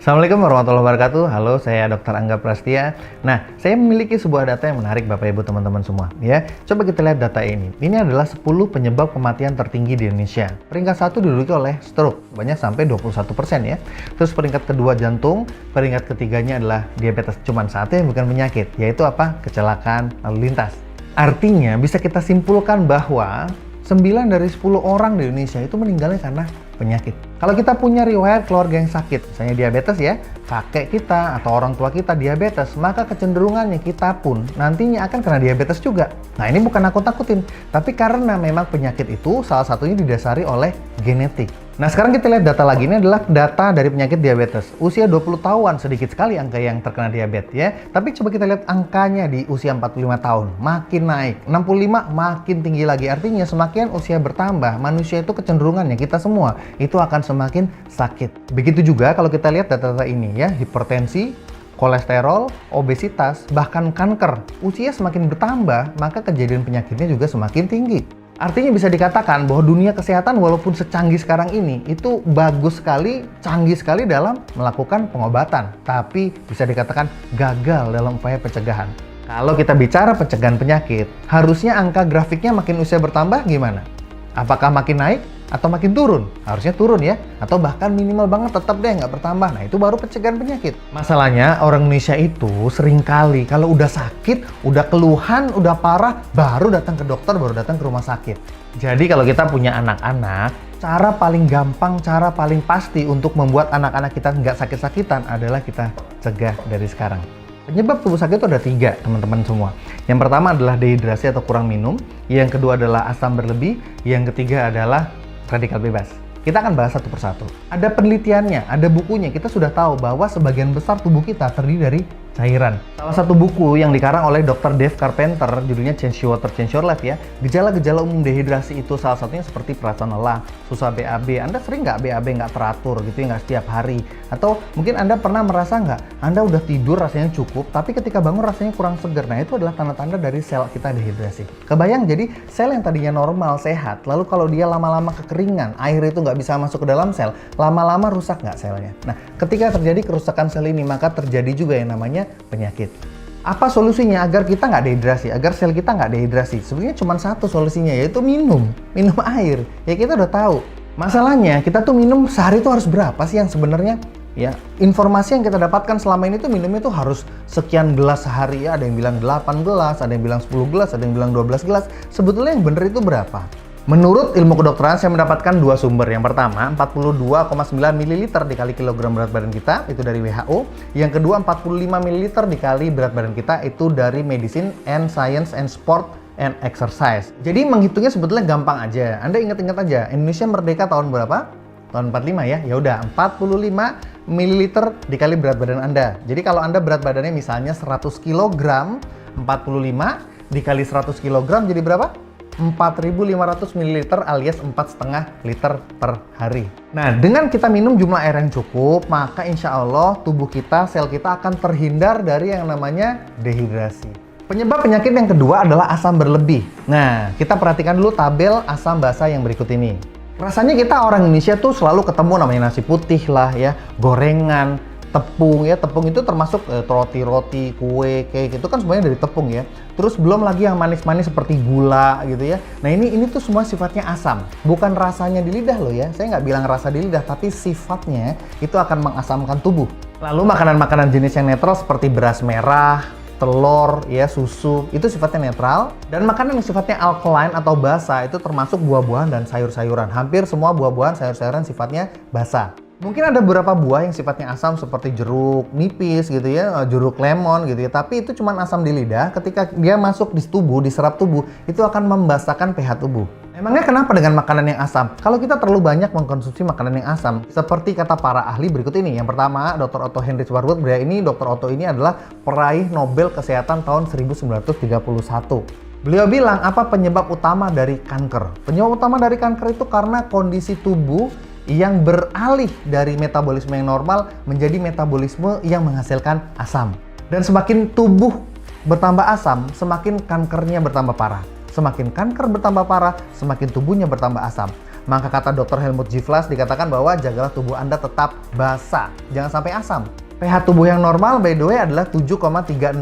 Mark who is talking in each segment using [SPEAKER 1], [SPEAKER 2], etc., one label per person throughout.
[SPEAKER 1] Assalamualaikum warahmatullahi wabarakatuh. Halo, saya Dr. Angga Prastia. Nah, saya memiliki sebuah data yang menarik Bapak Ibu teman-teman semua ya. Coba kita lihat data ini. Ini adalah 10 penyebab kematian tertinggi di Indonesia. Peringkat 1 diduduki oleh stroke, banyak sampai 21% ya. Terus peringkat kedua jantung, peringkat ketiganya adalah diabetes. Cuman satu yang bukan penyakit, yaitu apa? Kecelakaan lalu lintas. Artinya bisa kita simpulkan bahwa 9 dari 10 orang di Indonesia itu meninggalnya karena penyakit. Kalau kita punya riwayat keluarga yang sakit, misalnya diabetes ya, kakek kita atau orang tua kita diabetes, maka kecenderungannya kita pun nantinya akan kena diabetes juga. Nah, ini bukan nakut-nakutin, tapi karena memang penyakit itu salah satunya didasari oleh genetik. Nah, sekarang kita lihat data lagi. Ini adalah data dari penyakit diabetes. Usia 20 tahun sedikit sekali angka yang terkena diabetes ya. Tapi coba kita lihat angkanya di usia 45 tahun. Makin naik. 65 makin tinggi lagi. Artinya semakin usia bertambah, manusia itu kecenderungannya, kita semua, itu akan semakin sakit. Begitu juga kalau kita lihat data-data ini ya. Hipertensi, kolesterol, obesitas, bahkan kanker. Usia semakin bertambah, maka kejadian penyakitnya juga semakin tinggi. Artinya bisa dikatakan bahwa dunia kesehatan walaupun secanggih sekarang ini, itu bagus sekali, canggih sekali dalam melakukan pengobatan. Tapi bisa dikatakan gagal dalam upaya pencegahan. Kalau kita bicara pencegahan penyakit, harusnya angka grafiknya makin usia bertambah gimana? Apakah makin naik atau makin turun? Harusnya turun ya, atau bahkan minimal banget tetap deh nggak bertambah. Nah, itu baru pencegahan penyakit. Masalahnya orang Indonesia itu seringkali kalau udah sakit, udah keluhan, udah parah, baru datang ke dokter, baru datang ke rumah sakit. Jadi kalau kita punya anak-anak, cara paling gampang, cara paling pasti untuk membuat anak-anak kita nggak sakit-sakitan adalah kita cegah dari sekarang. Penyebab tubuh sakit itu ada 3, teman-teman semua. Yang pertama adalah dehidrasi atau kurang minum. Yang kedua adalah asam berlebih. Yang ketiga adalah radikal bebas. Kita akan bahas satu persatu. Ada penelitiannya, ada bukunya. Kita sudah tahu bahwa sebagian besar tubuh kita terdiri dari cairan. Salah satu buku yang dikarang oleh Dr. Dave Carpenter, judulnya Change Your Water, Change Your Life ya. Gejala-gejala umum dehidrasi itu salah satunya seperti perasaan lelah, susah BAB. Anda sering nggak BAB nggak teratur gitu ya, nggak setiap hari? Atau mungkin Anda pernah merasa nggak, Anda udah tidur rasanya cukup, tapi ketika bangun rasanya kurang segar. Nah, itu adalah tanda-tanda dari sel kita dehidrasi. Kebayang, jadi sel yang tadinya normal, sehat, lalu kalau dia lama-lama kekeringan, air itu nggak bisa masuk ke dalam sel, lama-lama rusak nggak selnya? Nah, ketika terjadi kerusakan sel ini, maka terjadi juga yang namanya penyakit. Apa solusinya agar kita nggak dehidrasi, agar sel kita nggak dehidrasi? Sebenarnya cuma satu solusinya, yaitu minum air. Ya, kita udah tahu. Masalahnya kita tuh minum sehari itu harus berapa sih yang sebenarnya? Ya, informasi yang kita dapatkan selama ini tuh minumnya tuh harus sekian gelas sehari ya. Ada yang bilang 8 gelas, ada yang bilang 10 gelas, ada yang bilang 12 gelas. Sebetulnya yang bener itu berapa? Menurut ilmu kedokteran, saya mendapatkan 2 sumber. Yang pertama, 42,9 ml dikali kilogram berat badan kita, itu dari WHO. Yang kedua, 45 ml dikali berat badan kita, itu dari Medicine and Science and Sport and Exercise. Jadi menghitungnya sebetulnya gampang aja. Anda ingat-ingat aja, Indonesia merdeka tahun berapa? Tahun 45 ya. Ya udah, 45 ml dikali berat badan Anda. Jadi kalau Anda berat badannya misalnya 100 kg, 45 dikali 100 kg jadi berapa? 4.500 ml alias 4,5 liter per hari. Nah, dengan kita minum jumlah air yang cukup, maka insya Allah tubuh kita, sel kita akan terhindar dari yang namanya dehidrasi. Penyebab penyakit yang kedua adalah asam berlebih. Nah, kita perhatikan dulu tabel asam basa yang berikut ini. Rasanya kita orang Indonesia tuh selalu ketemu namanya nasi putih lah ya, gorengan, tepung ya. Tepung itu termasuk roti-roti, kue, cake, itu kan semuanya dari tepung ya. Terus belum lagi yang manis-manis seperti gula gitu ya. Nah, ini tuh semua sifatnya asam. Bukan rasanya di lidah loh ya. Saya nggak bilang rasa di lidah, tapi sifatnya itu akan mengasamkan tubuh. Lalu makanan-makanan jenis yang netral seperti beras merah, telur, ya, susu, itu sifatnya netral. Dan makanan yang sifatnya alkaline atau basa itu termasuk buah-buahan dan sayur-sayuran. Hampir semua buah-buahan, sayur-sayuran sifatnya basa. Mungkin ada beberapa buah yang sifatnya asam seperti jeruk nipis gitu ya, jeruk lemon gitu ya. Tapi itu cuma asam di lidah, ketika dia masuk di tubuh, diserap tubuh, itu akan membasahkan pH tubuh. Emangnya kenapa dengan makanan yang asam? Kalau kita terlalu banyak mengkonsumsi makanan yang asam, seperti kata para ahli berikut ini. Yang pertama, Dr. Otto Heinrich Warburg. Dr. Otto ini adalah peraih Nobel Kesehatan tahun 1931. Beliau bilang, apa penyebab utama dari kanker? Penyebab utama dari kanker itu karena kondisi tubuh yang beralih dari metabolisme yang normal menjadi metabolisme yang menghasilkan asam. Dan semakin tubuh bertambah asam, semakin kankernya bertambah parah. Semakin kanker bertambah parah, semakin tubuhnya bertambah asam. Maka kata Dr. Helmut Givlas dikatakan bahwa jagalah tubuh Anda tetap basah, jangan sampai asam. pH tubuh yang normal by the way adalah 7,365.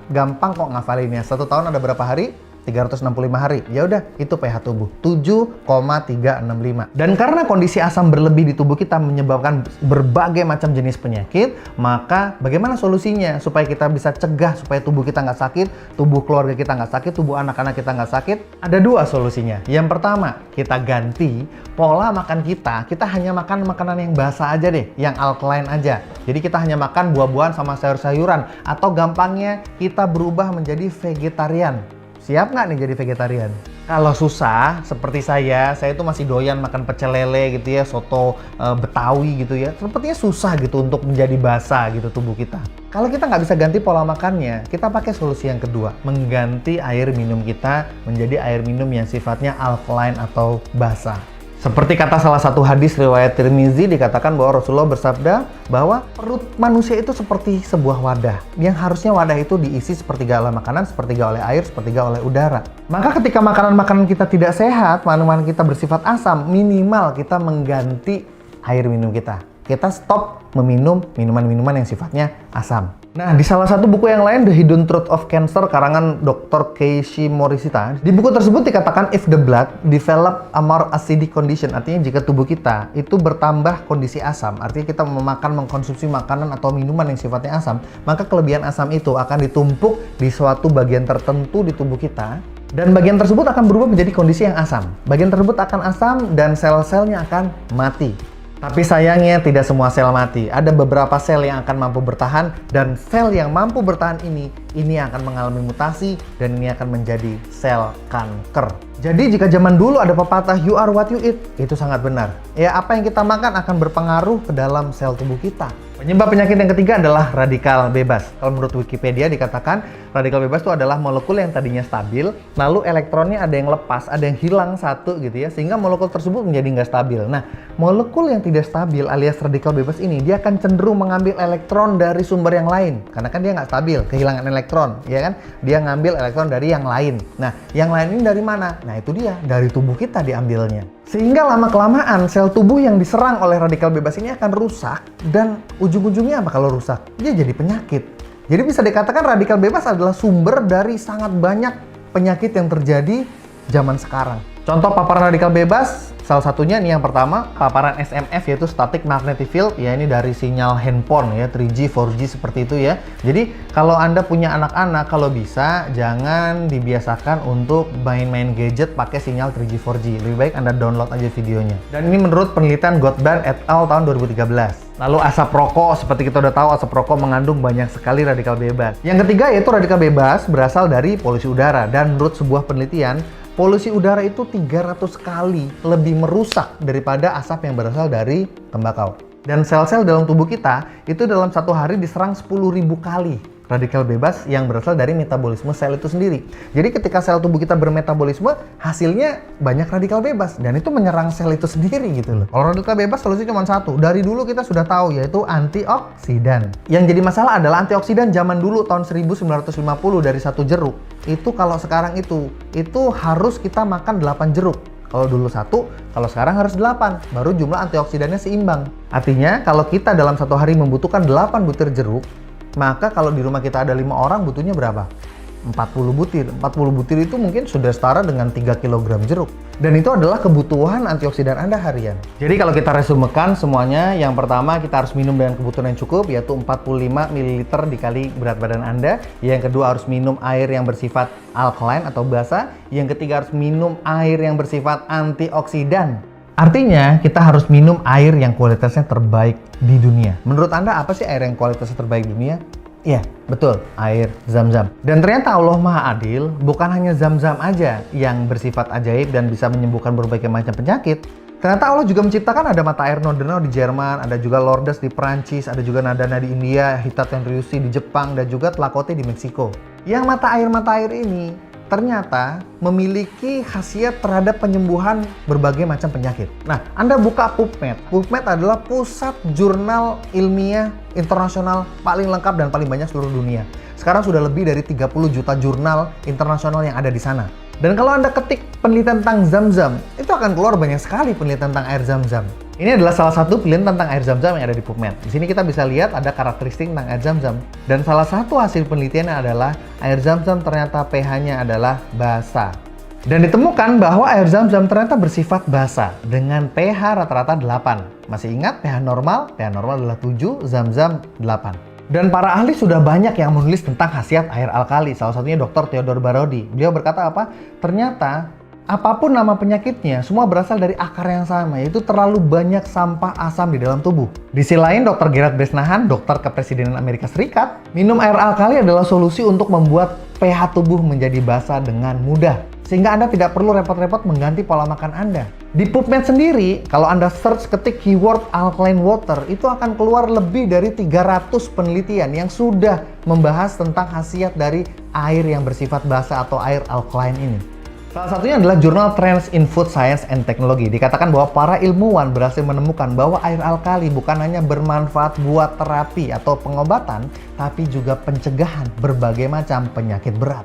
[SPEAKER 1] Gampang kok ngafalinnya. 1 tahun ada berapa hari? 365 hari. Ya udah, itu pH tubuh 7,365. Dan karena kondisi asam berlebih di tubuh kita menyebabkan berbagai macam jenis penyakit, maka bagaimana solusinya supaya kita bisa cegah supaya tubuh kita nggak sakit, tubuh keluarga kita nggak sakit, tubuh anak-anak kita nggak sakit? Ada 2 solusinya. Yang pertama, kita ganti pola makan kita. Kita hanya makan makanan yang basah aja deh, yang alkaline aja. Jadi kita hanya makan buah-buahan sama sayur-sayuran, atau gampangnya kita berubah menjadi vegetarian. Siap nggak nih jadi vegetarian? Kalau susah, seperti saya itu masih doyan makan pecel lele gitu ya, soto Betawi gitu ya. Sepertinya susah gitu untuk menjadi basah gitu tubuh kita. Kalau kita nggak bisa ganti pola makannya, kita pakai solusi yang kedua. Mengganti air minum kita menjadi air minum yang sifatnya alkaline atau basah. Seperti kata salah satu hadis riwayat Tirmizi, dikatakan bahwa Rasulullah bersabda bahwa perut manusia itu seperti sebuah wadah, yang harusnya wadah itu diisi sepertiga oleh makanan, sepertiga oleh air, sepertiga oleh udara. Maka ketika makanan-makanan kita tidak sehat, makanan kita bersifat asam, minimal kita mengganti air minum kita. Kita stop meminum minuman-minuman yang sifatnya asam. Nah, di salah satu buku yang lain, The Hidden Truth of Cancer, karangan Dr. Keiichi Morishita, di buku tersebut dikatakan if the blood develop a more acidic condition, artinya jika tubuh kita itu bertambah kondisi asam, artinya kita mengkonsumsi makanan atau minuman yang sifatnya asam, maka kelebihan asam itu akan ditumpuk di suatu bagian tertentu di tubuh kita, dan bagian tersebut akan berubah menjadi kondisi yang asam. Bagian tersebut akan asam dan sel-selnya akan mati. Tapi sayangnya tidak semua sel mati. Ada beberapa sel yang akan mampu bertahan, dan sel yang mampu bertahan ini akan mengalami mutasi dan ini akan menjadi sel kanker. Jadi jika zaman dulu ada pepatah you are what you eat, itu sangat benar. Ya, apa yang kita makan akan berpengaruh ke dalam sel tubuh kita. Penyebab penyakit yang ketiga adalah radikal bebas. Kalau menurut Wikipedia dikatakan radikal bebas itu adalah molekul yang tadinya stabil, lalu elektronnya ada yang lepas, ada yang hilang satu gitu ya, sehingga molekul tersebut menjadi nggak stabil. Nah, molekul yang tidak stabil alias radikal bebas ini, dia akan cenderung mengambil elektron dari sumber yang lain. Karena kan dia nggak stabil, kehilangan elektron, ya kan? Dia ngambil elektron dari yang lain. Nah, yang lain ini dari mana? Nah, itu dia, dari tubuh kita diambilnya. Sehingga lama-kelamaan sel tubuh yang diserang oleh radikal bebas ini akan rusak, dan ujung-ujungnya apa kalau rusak? Dia jadi penyakit. Jadi bisa dikatakan radikal bebas adalah sumber dari sangat banyak penyakit yang terjadi zaman sekarang. Contoh paparan radikal bebas, salah satunya nih yang pertama, paparan SMF yaitu static magnetic field, ya ini dari sinyal handphone ya, 3G, 4G seperti itu ya. Jadi kalau Anda punya anak-anak, kalau bisa jangan dibiasakan untuk main-main gadget pakai sinyal 3G, 4G. Lebih baik Anda download aja videonya. Dan ini menurut penelitian Gottman et al. Tahun 2013. Lalu asap rokok, seperti kita udah tahu asap rokok mengandung banyak sekali radikal bebas. Yang ketiga yaitu radikal bebas berasal dari polusi udara, dan menurut sebuah penelitian, polusi udara itu 300 kali lebih merusak daripada asap yang berasal dari tembakau. Dan sel-sel dalam tubuh kita itu dalam satu hari diserang 10.000 kali radikal bebas yang berasal dari metabolisme sel itu sendiri. Jadi ketika sel tubuh kita bermetabolisme, hasilnya banyak radikal bebas, dan itu menyerang sel itu sendiri gitu loh. Kalau radikal bebas solusi cuma satu, dari dulu kita sudah tahu, yaitu antioksidan. Yang jadi masalah adalah antioksidan zaman dulu tahun 1950 dari satu jeruk. Itu kalau sekarang itu harus kita makan 8 jeruk. Kalau dulu 1, kalau sekarang harus 8, baru jumlah antioksidannya seimbang. Artinya kalau kita dalam satu hari membutuhkan 8 butir jeruk, maka kalau di rumah kita ada 5 orang, butuhnya berapa? 40 butir. 40 butir itu mungkin sudah setara dengan 3 kg jeruk. Dan itu adalah kebutuhan antioksidan Anda harian. Jadi kalau kita resumekan semuanya, yang pertama kita harus minum dengan kebutuhan yang cukup, yaitu 45 ml dikali berat badan Anda. Yang kedua harus minum air yang bersifat alkaline atau basah. Yang ketiga harus minum air yang bersifat antioksidan. Artinya kita harus minum air yang kualitasnya terbaik di dunia. Menurut Anda apa sih air yang kualitasnya terbaik di dunia? Iya, betul, air Zam-Zam. Dan ternyata Allah Maha Adil, bukan hanya Zam-Zam aja yang bersifat ajaib dan bisa menyembuhkan berbagai macam penyakit. Ternyata Allah juga menciptakan ada mata air Nordernau di Jerman, ada juga Lourdes di Perancis, ada juga Nadana di India, Hitat Ryusi di Jepang, dan juga Tlakote di Meksiko. Yang mata air ini ternyata memiliki khasiat terhadap penyembuhan berbagai macam penyakit. Nah, Anda buka PubMed. PubMed adalah pusat jurnal ilmiah internasional paling lengkap dan paling banyak seluruh dunia. Sekarang sudah lebih dari 30 juta jurnal internasional yang ada di sana. Dan kalau Anda ketik penelitian tentang Zam-Zam, itu akan keluar banyak sekali penelitian tentang air Zam-Zam. Ini adalah salah satu penelitian tentang air Zam-Zam yang ada di PubMed. Di sini kita bisa lihat ada karakteristik tentang air Zam-Zam. Dan salah satu hasil penelitiannya adalah air Zam-Zam ternyata pH-nya adalah basa. Dan ditemukan bahwa air Zam-Zam ternyata bersifat basa dengan pH rata-rata 8. Masih ingat pH normal? pH normal adalah 7, Zam-Zam 8. Dan para ahli sudah banyak yang menulis tentang khasiat air alkali. Salah satunya Dr. Theodore Barodi. Beliau berkata apa? Ternyata apapun nama penyakitnya, semua berasal dari akar yang sama, yaitu terlalu banyak sampah asam di dalam tubuh. Di sisi lain, Dr. Gerard Bresnahan, dokter kepresidenan Amerika Serikat, minum air alkali adalah solusi untuk membuat pH tubuh menjadi basa dengan mudah. Sehingga Anda tidak perlu repot-repot mengganti pola makan Anda. Di PubMed sendiri, kalau Anda search ketik keyword alkaline water, itu akan keluar lebih dari 300 penelitian yang sudah membahas tentang khasiat dari air yang bersifat basa atau air alkaline ini. Salah satunya adalah jurnal Trends in Food Science and Technology. Dikatakan bahwa para ilmuwan berhasil menemukan bahwa air alkali bukan hanya bermanfaat buat terapi atau pengobatan, tapi juga pencegahan berbagai macam penyakit berat.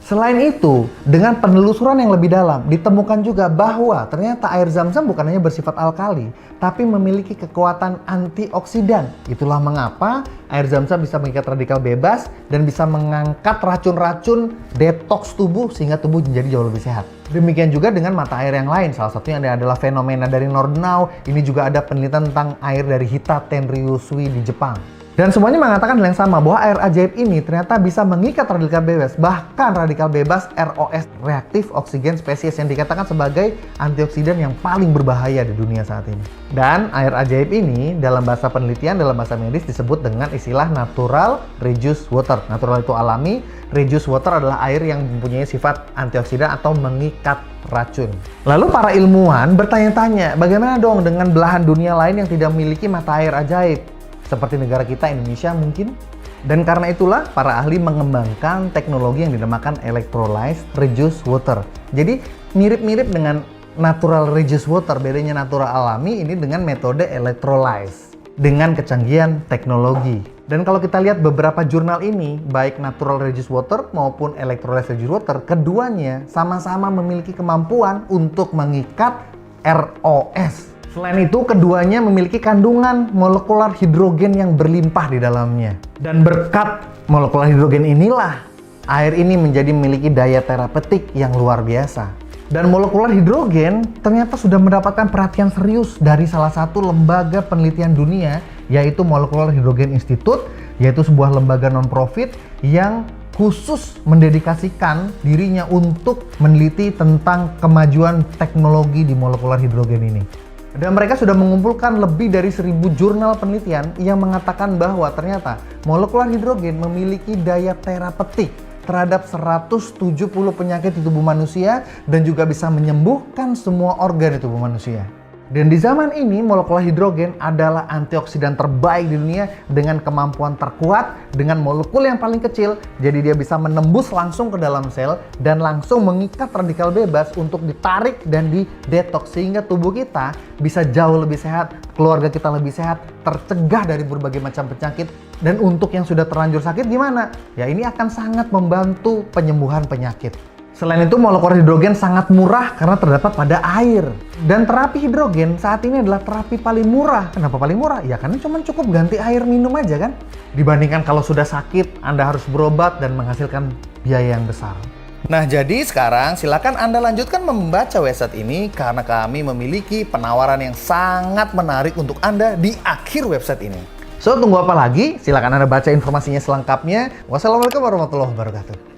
[SPEAKER 1] Selain itu, dengan penelusuran yang lebih dalam, ditemukan juga bahwa ternyata air Zam-Zam bukan hanya bersifat alkali, tapi memiliki kekuatan antioksidan. Itulah mengapa air Zam-Zam bisa mengikat radikal bebas dan bisa mengangkat racun-racun detoks tubuh sehingga tubuh menjadi jauh lebih sehat. Demikian juga dengan mata air yang lain, salah satunya adalah fenomena dari Nordenau. Ini juga ada penelitian tentang air dari Hita Tenryusui di Jepang. Dan semuanya mengatakan hal yang sama, bahwa air ajaib ini ternyata bisa mengikat radikal bebas, bahkan radikal bebas ROS, reaktif oksigen spesies, yang dikatakan sebagai antioksidan yang paling berbahaya di dunia saat ini. Dan air ajaib ini dalam bahasa penelitian, dalam bahasa medis disebut dengan istilah natural reduced water. Natural itu alami, reduced water adalah air yang mempunyai sifat antioksidan atau mengikat racun. Lalu para ilmuwan bertanya-tanya, bagaimana dong dengan belahan dunia lain yang tidak memiliki mata air ajaib? Seperti negara kita, Indonesia mungkin. Dan karena itulah para ahli mengembangkan teknologi yang dinamakan electrolyzed reduced water. Jadi mirip-mirip dengan natural reduced water, bedanya natural alami ini dengan metode electrolyze dengan kecanggihan teknologi. Dan kalau kita lihat beberapa jurnal ini, baik natural reduced water maupun electrolyzed reduced water, keduanya sama-sama memiliki kemampuan untuk mengikat ROS. Selain itu, keduanya memiliki kandungan molekular hidrogen yang berlimpah di dalamnya. Dan berkat molekular hidrogen inilah, air ini menjadi memiliki daya terapeutik yang luar biasa. Dan molekular hidrogen ternyata sudah mendapatkan perhatian serius dari salah satu lembaga penelitian dunia, yaitu Molecular Hydrogen Institute, yaitu sebuah lembaga non-profit yang khusus mendedikasikan dirinya untuk meneliti tentang kemajuan teknologi di molekular hidrogen ini. Dan mereka sudah mengumpulkan lebih dari 1000 jurnal penelitian yang mengatakan bahwa ternyata molekular hidrogen memiliki daya terapeutik terhadap 170 penyakit di tubuh manusia dan juga bisa menyembuhkan semua organ di tubuh manusia. Dan di zaman ini, molekular hidrogen adalah antioksidan terbaik di dunia dengan kemampuan terkuat, dengan molekul yang paling kecil, jadi dia bisa menembus langsung ke dalam sel dan langsung mengikat radikal bebas untuk ditarik dan didetoks, sehingga tubuh kita bisa jauh lebih sehat, keluarga kita lebih sehat, tercegah dari berbagai macam penyakit. Dan untuk yang sudah terlanjur sakit gimana? Ya ini akan sangat membantu penyembuhan penyakit. Selain itu, molekular hidrogen sangat murah karena terdapat pada air. Dan terapi hidrogen saat ini adalah terapi paling murah. Kenapa paling murah? Ya karena cuma cukup ganti air minum aja kan. Dibandingkan kalau sudah sakit, Anda harus berobat dan menghasilkan biaya yang besar. Nah, jadi sekarang silakan Anda lanjutkan membaca website ini karena kami memiliki penawaran yang sangat menarik untuk Anda di akhir website ini. So, tunggu apa lagi? Silakan Anda baca informasinya selengkapnya. Wassalamualaikum warahmatullahi wabarakatuh.